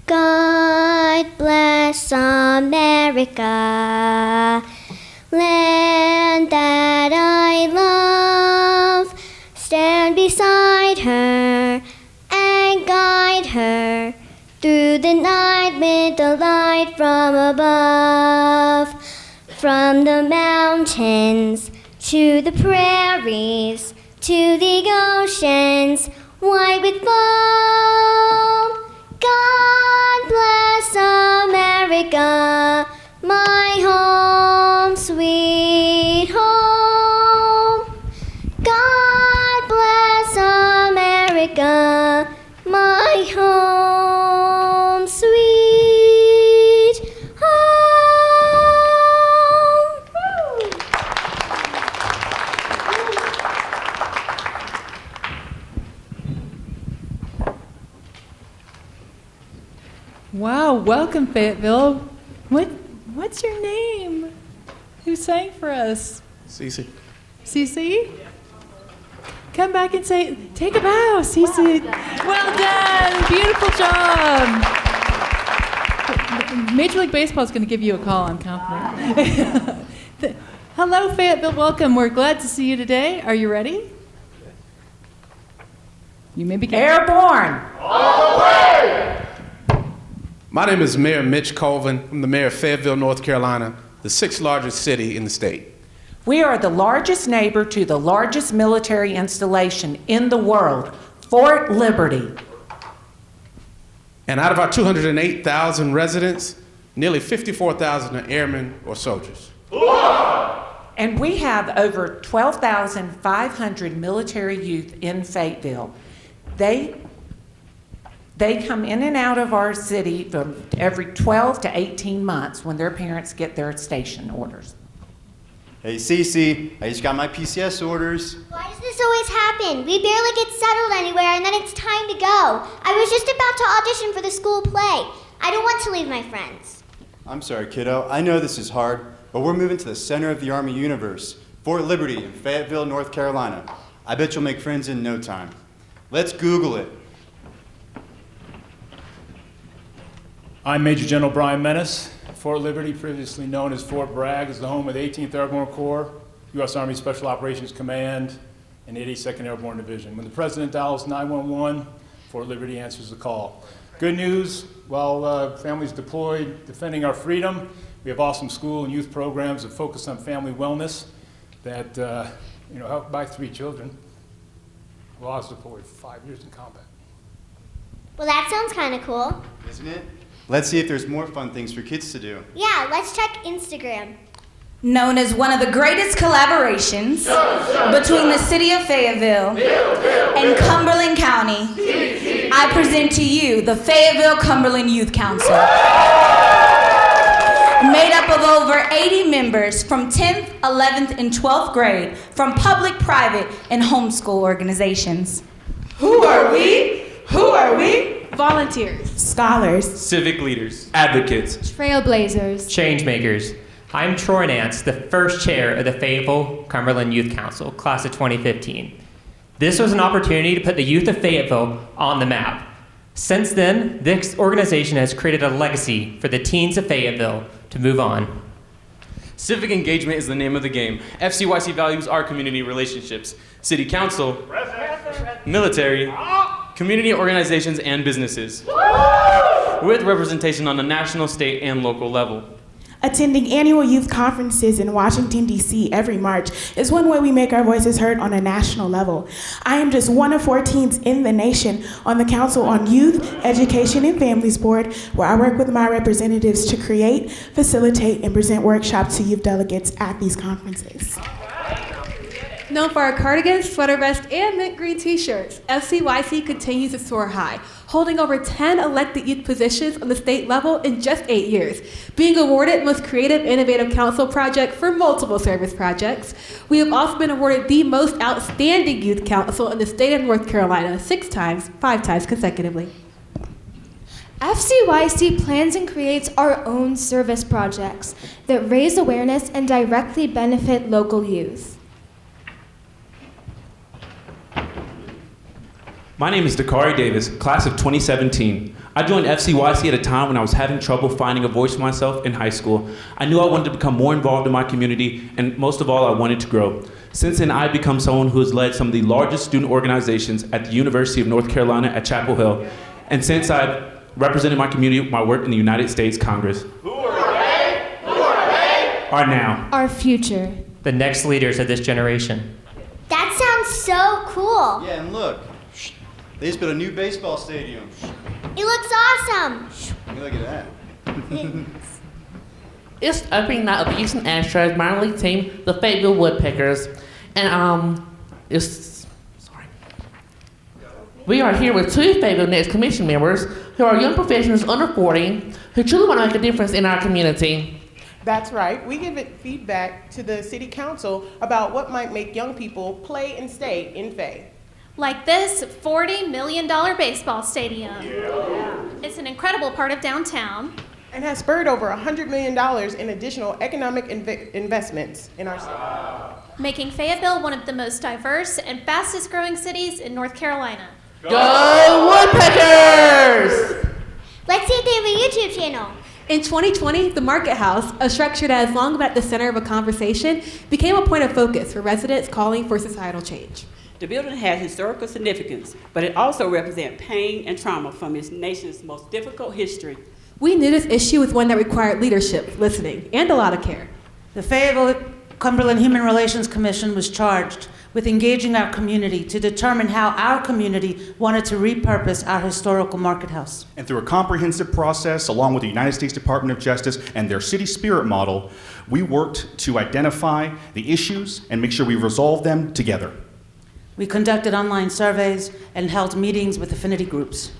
God bless America, land that I love. Stand beside her and guide her through the night with the light from above. From the mountains to the prairies to the oceans white with foam. God bless America, my home, sweet home. God bless America, my home, sweet home. Wow, welcome Fayetteville. What's your name? Who sang for us? Cece. Cece? Come back and say, take a bow, Cece. Well done. Beautiful job. Major League Baseball is going to give you a call, I'm confident. Hello, Fayetteville. Welcome. We're glad to see you today. Are you ready? You may begin. Airborne. All the way! My name is Mayor Mitch Colvin. I'm the mayor of Fayetteville, North Carolina, the 6th largest city in the state. We are the largest neighbor to the largest military installation in the world, Fort Liberty. And out of our 208,000 residents, nearly 54,000 are airmen or soldiers. And we have over 12,500 military youth in Fayetteville. They come in and out of our city from every 12 to 18 months when their parents get their station orders. Hey, Cece, I just got my PCS orders. Why does this always happen? We barely get settled anywhere and then it's time to go. I was just about to audition for the school play. I don't want to leave my friends. I'm sorry, kiddo. I know this is hard, but we're moving to the center of the Army universe, Fort Liberty in Fayetteville, North Carolina. I bet you'll make friends in no time. Let's Google it. I'm Major General Brian Menace. Fort Liberty, previously known as Fort Bragg, is the home of the 18th Airborne Corps, U.S. Army Special Operations Command, and the 82nd Airborne Division. When the President dials 911, Fort Liberty answers the call. Good news, while families deployed defending our freedom, we have awesome school and youth programs that focus on family wellness that help by 3 children. Well, I was deployed for 5 years in combat. Well, that sounds kind of cool. Isn't it? Let's see if there's more fun things for kids to do. Yeah, let's check Instagram. Known as one of the greatest collaborations between the city of Fayetteville and Cumberland County, I present to you the Fayetteville Cumberland Youth Council. Made up of over 80 members from 10th, 11th, and 12th grade from public, private, and homeschool organizations. Who are we? Who are we? Volunteers, Scholars, civic leaders, advocates, trailblazers, changemakers. I'm Troy Nance, the first chair of the Fayetteville Cumberland Youth Council, class of 2015. This was an opportunity to put the youth of Fayetteville on the map. Since then, this organization has created a legacy for the teens of Fayetteville to move on. Civic engagement is the name of the game. FCYC values our community relationships, city council, military, community organizations, and businesses, with representation on the national, state, and local level. Attending annual youth conferences in Washington, D.C. every March is one way we make our voices heard on a national level. I am just one of 4 teams in the nation on the Council on Youth, Education, and Families Board, where I work with my representatives to create, facilitate, and present workshops to youth delegates at these conferences. known for our cardigans, sweater vests, and mint green t-shirts, FCYC continues to soar high, holding over 10 elected youth positions on the state level in just 8 years, being awarded Most Creative Innovative Council Project for multiple service projects. We have also been awarded the Most Outstanding Youth Council in the state of North Carolina 6 times, 5 times consecutively. FCYC plans and creates our own service projects that raise awareness and directly benefit local youth. My name is Dakari Davis, class of 2017. I joined FCYC at a time when I was having trouble finding a voice for myself in high school. I knew I wanted to become more involved in my community, and most of all, I wanted to grow. Since then, I've become someone who has led some of the largest student organizations at the University of North Carolina at Chapel Hill. And since I've represented my community with my work in the United States Congress. Who are they? Who are they? Are now. Our future. The next leaders of this generation. That sounds so cool. Yeah, and look, they just built a new baseball stadium. It looks awesome. Look at that. It's the opening night of the Houston Astros minor league team, the Fayetteville Woodpeckers. And we are here with two Fayetteville Next Commission members who are young professionals under 40 who truly want to make a difference in our community. That's right. We give it feedback to the city council about what might make young people play and stay in Faye. Like this $40 million baseball stadium. Yeah. It's an incredible part of downtown. And has spurred over $100 million in additional economic investments in our city. Making Fayetteville one of the most diverse and fastest growing cities in North Carolina. Go Woodpeckers! Let's see if they have a YouTube channel. In 2020, the Market House, a structure that has long been at the center of a conversation, became a point of focus for residents calling for societal change. The building has historical significance, but it also represents pain and trauma from its nation's most difficult history. We knew this issue was one that required leadership, listening, and a lot of care. The Fayetteville Cumberland Human Relations Commission was charged with engaging our community to determine how our community wanted to repurpose our historical market house. And through a comprehensive process, along with the United States Department of Justice and their city spirit model, we worked to identify the issues and make sure we resolve them together. We conducted online surveys and held meetings with affinity groups.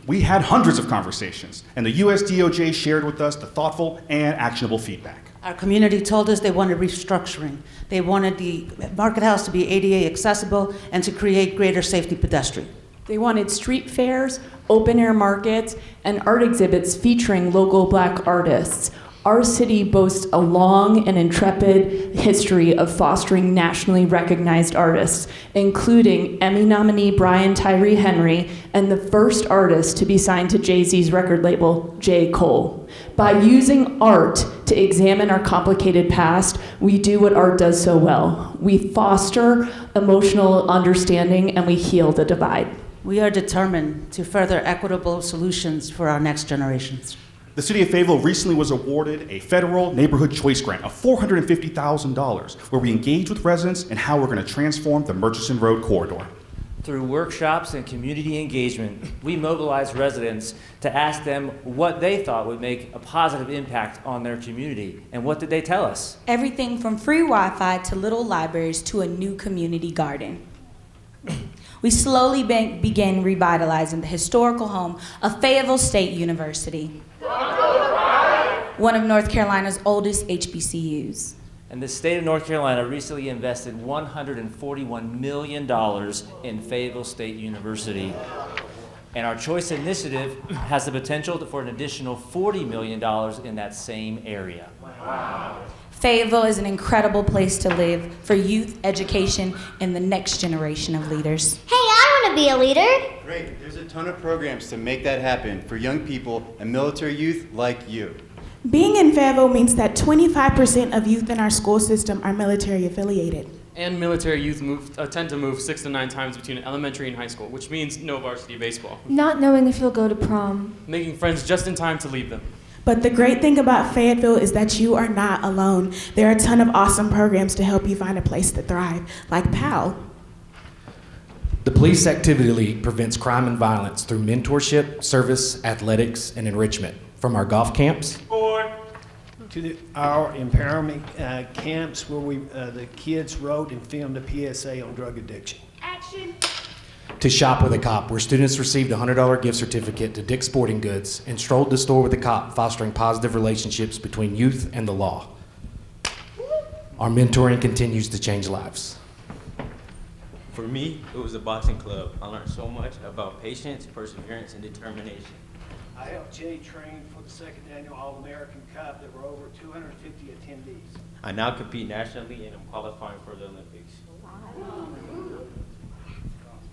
We had hundreds of conversations, and the US DOJ shared with us the thoughtful and actionable feedback. Our community told us they wanted restructuring. They wanted the market house to be ADA accessible and to create greater safety pedestrian. They wanted street fairs, open air markets, and art exhibits featuring local Black artists. Our city boasts a long and intrepid history of fostering nationally recognized artists, including Emmy nominee Brian Tyree Henry and the first artist to be signed to Jay-Z's record label, J. Cole. By using art to examine our complicated past, we do what art does so well. We foster emotional understanding and we heal the divide. We are determined to further equitable solutions for our next generations. The city of Fayetteville recently was awarded a federal neighborhood choice grant of $450,000, where we engage with residents in how we're going to transform the Murchison Road corridor. Through workshops and community engagement, we mobilized residents to ask them what they thought would make a positive impact on their community. And what did they tell us? Everything from free Wi-Fi to little libraries to a new community garden. We slowly began revitalizing the historical home of Fayetteville State University, one of North Carolina's oldest HBCUs. And the state of North Carolina recently invested $141 million in Fayetteville State University. And our Choice Initiative has the potential for an additional $40 million in that same area. Wow. Fayetteville is an incredible place to live for youth, education, and the next generation of leaders. Hey, I want to be a leader. Great. There's a ton of programs to make that happen for young people and military youth like you. Being in Fayetteville means that 25% of youth in our school system are military affiliated. And military youth tend to move 6 to 9 times between elementary and high school, which means no varsity baseball. Not knowing if you'll go to prom. Making friends just in time to leave them. But the great thing about Fayetteville is that you are not alone. There are a ton of awesome programs to help you find a place to thrive, like PAL. The Police Activity League prevents crime and violence through mentorship, service, athletics, and enrichment. From our golf camps to our empowerment camps where the kids wrote and filmed a PSA on drug addiction. Action! to Shop with a Cop, where students received a $100 gift certificate to Dick's Sporting Goods and strolled the store with a cop, fostering positive relationships between youth and the law. Our mentoring continues to change lives. For me, it was a boxing club. I learned so much about patience, perseverance, and determination. I helped Jay train for the second annual All-American Cup. There were over 250 attendees. I now compete nationally and am qualifying for the Olympics.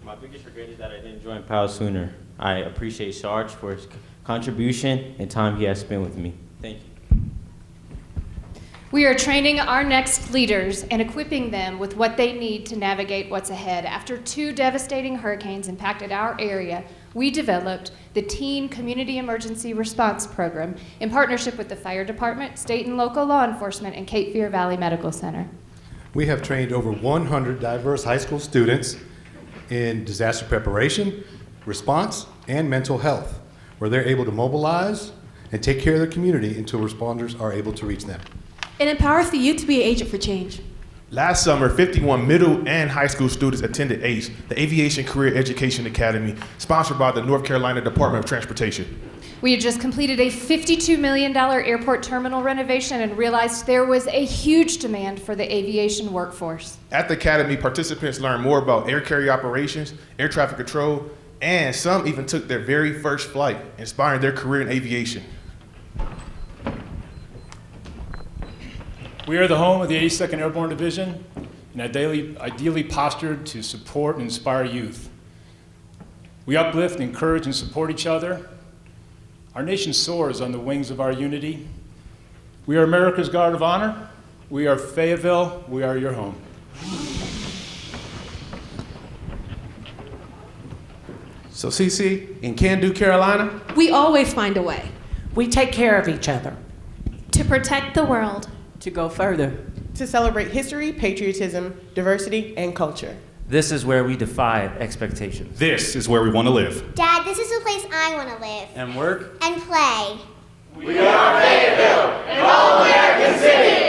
My biggest regret is that I didn't join PAL sooner. I appreciate Sarge for his contribution and time he has spent with me. Thank you. We are training our next leaders and equipping them with what they need to navigate what's ahead. After 2 devastating hurricanes impacted our area, we developed the Teen Community Emergency Response Program in partnership with the Fire Department, state and local law enforcement, and Cape Fear Valley Medical Center. We have trained over 100 diverse high school students in disaster preparation, response, and mental health, where they're able to mobilize and take care of their community until responders are able to reach them. It empowers the youth to be an agent for change. Last summer, 51 middle and high school students attended ACE, the Aviation Career Education Academy, sponsored by the North Carolina Department of Transportation. We had just completed a $52 million airport terminal renovation and realized there was a huge demand for the aviation workforce. At the Academy, participants learned more about air carrier operations, air traffic control, and some even took their very first flight, inspiring their career in aviation. We are the home of the 82nd Airborne Division and ideally postured to support and inspire youth. We uplift, encourage, and support each other. Our nation soars on the wings of our unity. We are America's Guard of Honor. We are Fayetteville. We are your home. So CC, in Can-Do, Carolina, We always find a way. We take care of each other. To protect the world. To go further. To celebrate history, patriotism, diversity, and culture. This is where we defy expectations. This is where we want to live. Dad, this is the place I want to live. And work? And play. We are Fayetteville, an all-American city.